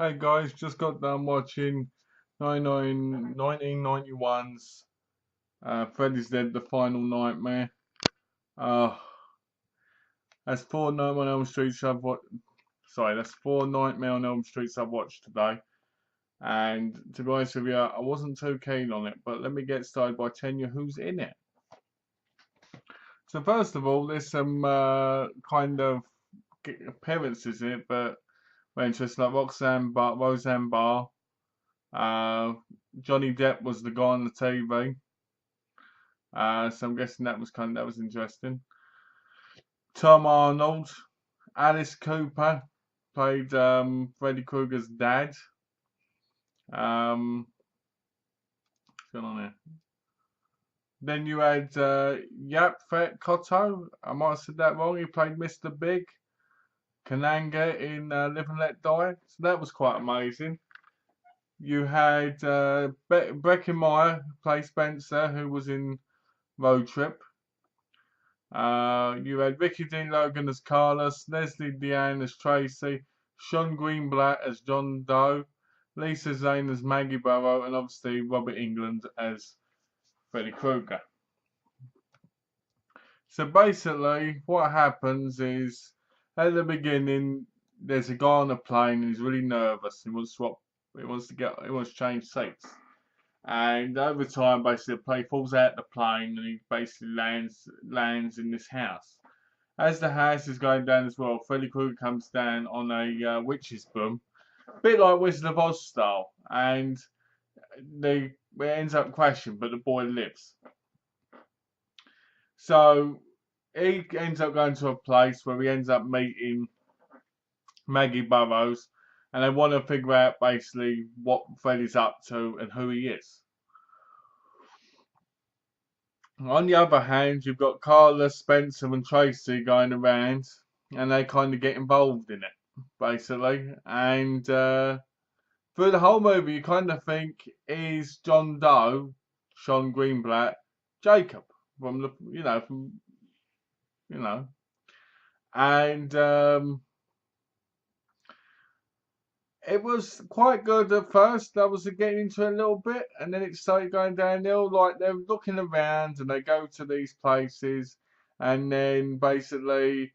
Hey guys, just got done watching 1991's Freddy's Dead, The Final Nightmare. Uh, that's four Nightmare on Elm Streets I've watched. Sorry, that's four Nightmare on Elm Streets I've watched today. And to be honest with you, I wasn't too keen on it. But let me get started by telling you who's in it. So first of all, there's some kind of appearances in it, but we're interested like Roseanne Barr. Uh, Johnny Depp was the guy on the TV. So I'm guessing that was interesting. Tom Arnold, Alice Cooper played Freddy Krueger's dad. What's going on here? Then you had Yaphet Kotto. I might have said that wrong. He played Mr. Big. Kananga in Live and Let Die. So that was quite amazing. You had Breckenmeyer who played Spencer, who was in Road Trip. You had Ricky Dean Logan as Carlos, Leslie Deanne as Tracy, Sean Greenblatt as John Doe, Lisa Zane as Maggie Burrow, and obviously Robert England as Freddy Krueger. So basically, what happens is at the beginning, there's a guy on a plane and he's really nervous. He wants to change seats. And over time, basically, the plane falls out the plane and he basically lands in this house. As the house is going down as well, Freddy Krueger comes down on a witch's broom, a bit like Wizard of Oz style, and it ends up crashing, but the boy lives. So he ends up going to a place where he ends up meeting Maggie Burrows, and they want to figure out basically what Freddy's up to and who he is. On the other hand, you've got Carla, Spencer, and Tracy going around, and they kind of get involved in it, basically. And through the whole movie, you kind of think, is John Doe, Sean Greenblatt, Jacob from and it was quite good at first. I was getting into it a little bit, and then it started going downhill. Like they're looking around, and they go to these places, and then basically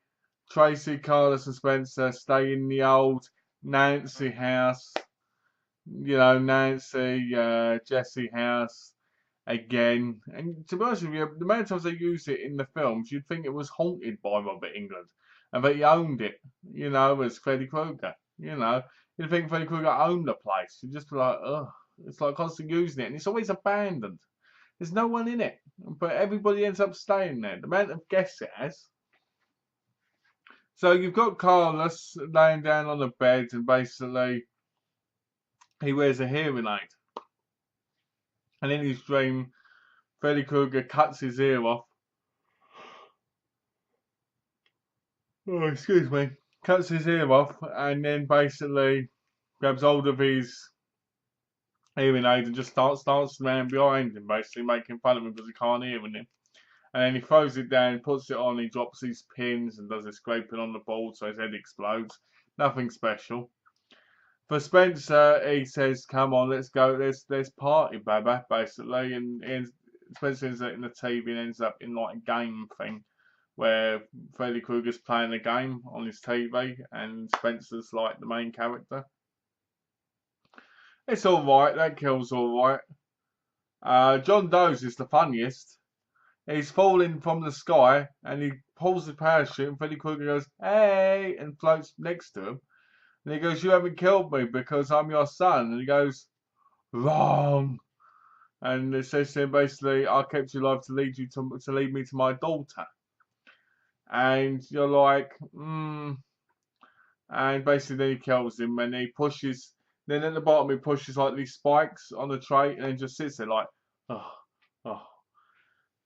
Tracy, Carlos, and Spencer stay in the old Nancy house. Nancy, Jesse house again. And to be honest with you, the amount of times they use it in the films, you'd think it was haunted by Robert England, and that he owned it. As Freddy Krueger. You'd think Freddy Krueger owned the place. You'd just be like, ugh. It's like constantly using it, and it's always abandoned. There's no one in it, but everybody ends up staying there. The amount of guests it has. So you've got Carlos laying down on the bed, and basically he wears a hearing aid. And in his dream, Freddy Krueger cuts his ear off. Oh, excuse me. Cuts his ear off and then basically grabs hold of his hearing aid and just starts dancing around behind him, basically making fun of him because he can't hear him. And then he throws it down, puts it on, he drops his pins and does a scraping on the board so his head explodes. Nothing special. For Spencer, he says, "Come on, let's go, let's party, Baba," basically. And Spencer ends up in the TV and ends up in like a game thing where Freddy Krueger's playing a game on his TV and Spencer's like the main character. It's alright, that kill's alright. John Doe's is the funniest. He's falling from the sky and he pulls the parachute and Freddy Krueger goes, "Hey," and floats next to him. And he goes, "You haven't killed me because I'm your son." And he goes, "Wrong." And it says to him basically, "I kept you alive to lead me to my daughter." And you're like, And basically then he kills him and he pushes, then at the bottom he pushes like these spikes on the tray and then just sits there like, oh, oh.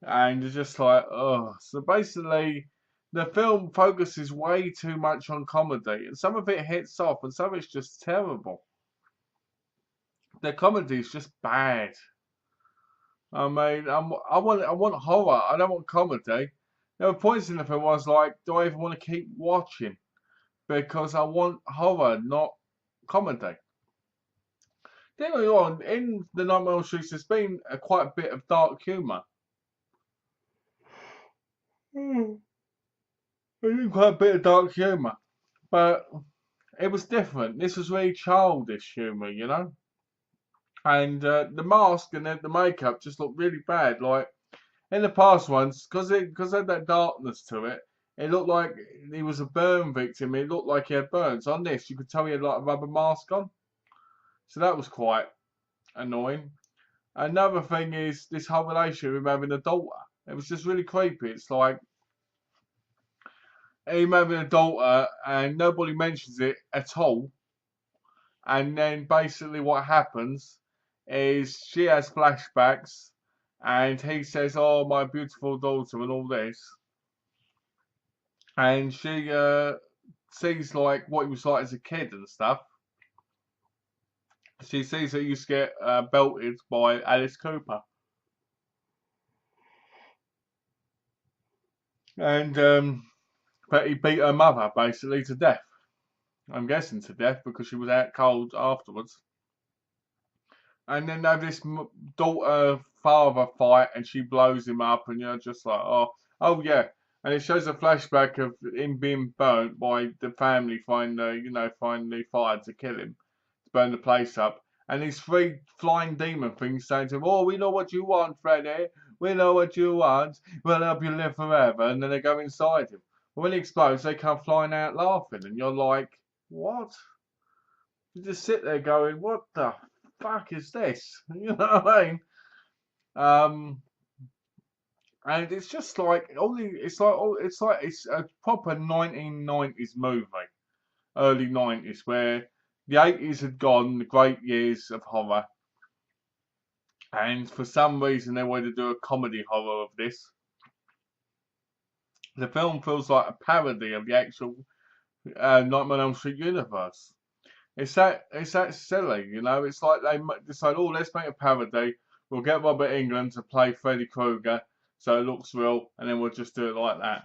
And it's just like, oh. So basically the film focuses way too much on comedy and some of it hits off and some of it's just terrible. The comedy is just bad. I mean, I want horror. I don't want comedy. There were points in the film where I was like, do I even want to keep watching? Because I want horror, not comedy. don't get me wrong, in the Nightmare on Elm Street, there's been quite a bit of dark humour. There's been quite a bit of dark humour, but it was different. This was really childish humour, you know. And the mask and the makeup just looked really bad. Like in the past ones, because it had that darkness to it, it looked like he was a burn victim. It looked like he had burns. On this, you could tell he had like a rubber mask on. So that was quite annoying. Another thing is this whole relationship with him having a daughter. It was just really creepy. It's like him having a daughter and nobody mentions it at all. And then basically what happens is she has flashbacks and he says, "Oh, my beautiful daughter," and all this. And she sees like what he was like as a kid and stuff. She sees that he used to get belted by Alice Cooper. And but he beat her mother basically to death. I'm guessing to death because she was out cold afterwards. And then they have this daughter-father fight, and she blows him up, and you're just like, oh yeah. And it shows a flashback of him being burnt by the family finally fired to kill him, to burn the place up. And these three flying demon things saying to him, "Oh, we know what you want, Freddy. We know what you want. We'll help you live forever." And then they go inside him. But when he explodes, they come flying out laughing, and you're like, what? You just sit there going, what the fuck is this? You know what I mean? And it's just like it's a proper 1990s movie, early 90s, where the 80s had gone, the great years of horror, and for some reason they wanted to do a comedy horror of this. The film feels like a parody of the actual Nightmare on Elm Street universe. It's that silly, you know. It's like they decide, oh, let's make a parody. We'll get Robert Englund to play Freddy Krueger, so it looks real, and then we'll just do it like that.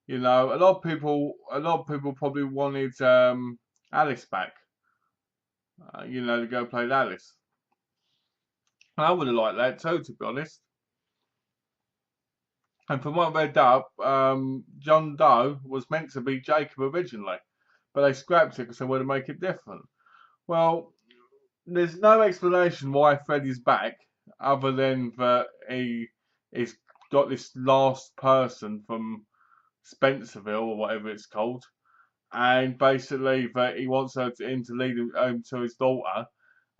You know, a lot of people probably wanted Alice back. You know, to go play Alice. And I would have liked that too, to be honest. And from what I read up, John Doe was meant to be Jacob originally, but they scrapped it because they wanted to make it different. Well, there's no explanation why Freddy's back, other than that he's got this last person from Spencerville or whatever it's called, and basically that he wants him to lead him home to his daughter,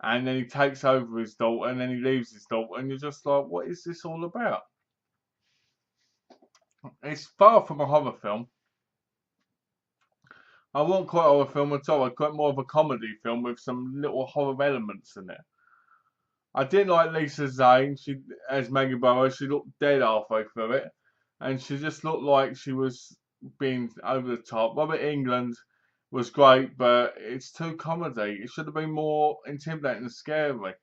and then he takes over his daughter, and then he leaves his daughter, and you're just like, what is this all about? It's far from a horror film. I won't call it a horror film at all. I'd call it more of a comedy film with some little horror elements in it. I didn't like Lisa Zane. She, as Maggie Burrows, she looked dead halfway through it, and she just looked like she was being over the top. Robert Englund was great, but it's too comedy. It should have been more intimidating and scary.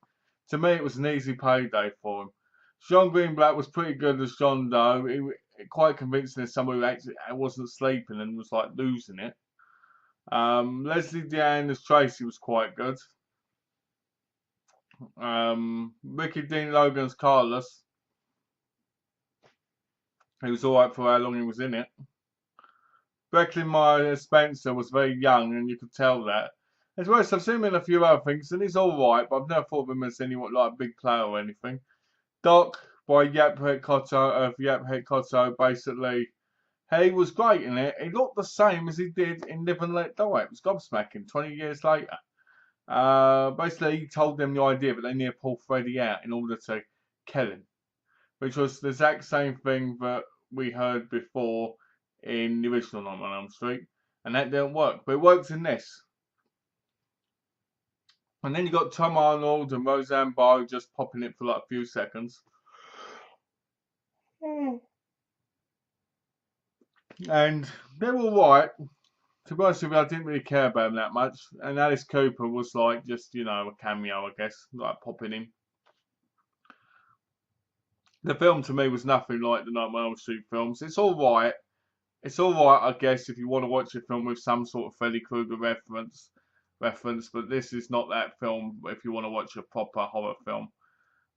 To me, it was an easy payday for him. John Greenblatt was pretty good as John Doe. He quite convincing as someone who actually wasn't sleeping and was like losing it. Leslie Diane as Tracy was quite good. Ricky Dean Logan's Carlos. He was alright for how long he was in it. Beckley Meyer as Spencer was very young, and you could tell that. As well as I've seen him in a few other things, and he's alright, but I've never thought of him as anyone like a big player or anything. Doc by Yaphet Kotto, basically, he was great in it. He looked the same as he did in Live and Let Die. It was gobsmacking 20 years later. Basically, he told them the idea that they need to pull Freddy out in order to kill him, which was the exact same thing that we heard before in the original Nightmare on Elm Street, and that didn't work, but it works in this. And then you got Tom Arnold and Roseanne Barr just popping it for like a few seconds. And they were alright. To be honest with you, I didn't really care about them that much. And Alice Cooper was like just, you know, a cameo, I guess, like popping in. The film to me was nothing like the Nightmare on Elm Street films. It's alright. It's alright, I guess, if you want to watch a film with some sort of Freddy Krueger reference. reference, but this is not that film if you want to watch a proper horror film.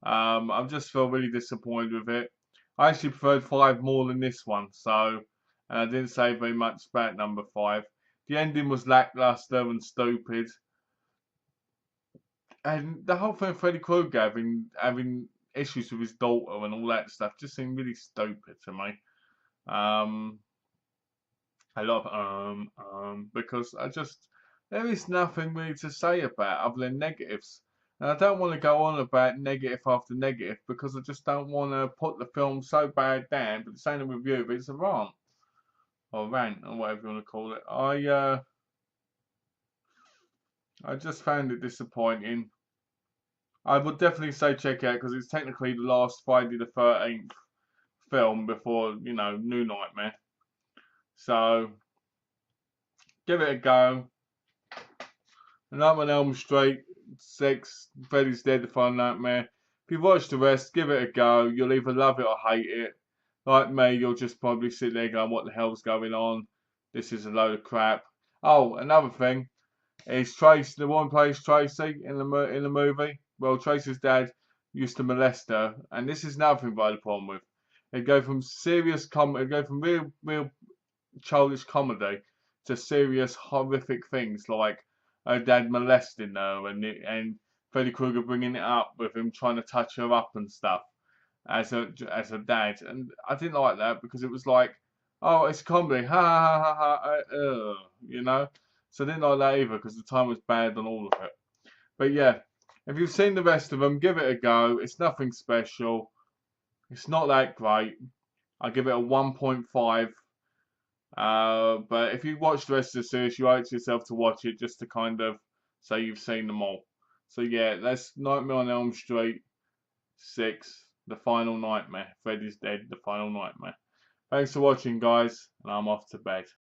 I just feel really disappointed with it. I actually preferred 5 more than this one, so, and I didn't say very much about number 5. The ending was lackluster and stupid, and the whole thing of Freddy Krueger having issues with his daughter and all that stuff just seemed really stupid to me. Um, a lot of because there is nothing really to say about other than negatives. And I don't want to go on about negative after negative because I just don't want to put the film so bad down. But it's ain't a review, but it's a rant or rant or whatever you want to call it. I just found it disappointing. I would definitely say check it out because it's technically the last Friday the 13th film before New Nightmare. So give it a go. Nightmare on Elm Street 6, Freddy's Dead, The Final Nightmare. If you've watched the rest, give it a go. You'll either love it or hate it. Like me, you'll just probably sit there going, what the hell's going on? This is a load of crap. Oh, another thing is Tracy, the one who plays Tracy in the movie. Well, Tracy's dad used to molest her, and this is another thing I had a problem with. It go from serious comedy, it go from real childish comedy to serious horrific things like her dad molesting her and Freddy Krueger bringing it up with him trying to touch her up and stuff as a dad, and I didn't like that because it was like, oh, it's comedy, ha ha ha ha, So I didn't like that either because the time was bad on all of it. But yeah, if you've seen the rest of them, give it a go. It's nothing special. It's not that great. I give it a 1.5. But if you watch the rest of the series, you owe it to yourself to watch it just to kind of say you've seen them all. So yeah, that's Nightmare on Elm Street 6, The Final Nightmare. Freddy's Dead, The Final Nightmare. Thanks for watching, guys, and I'm off to bed.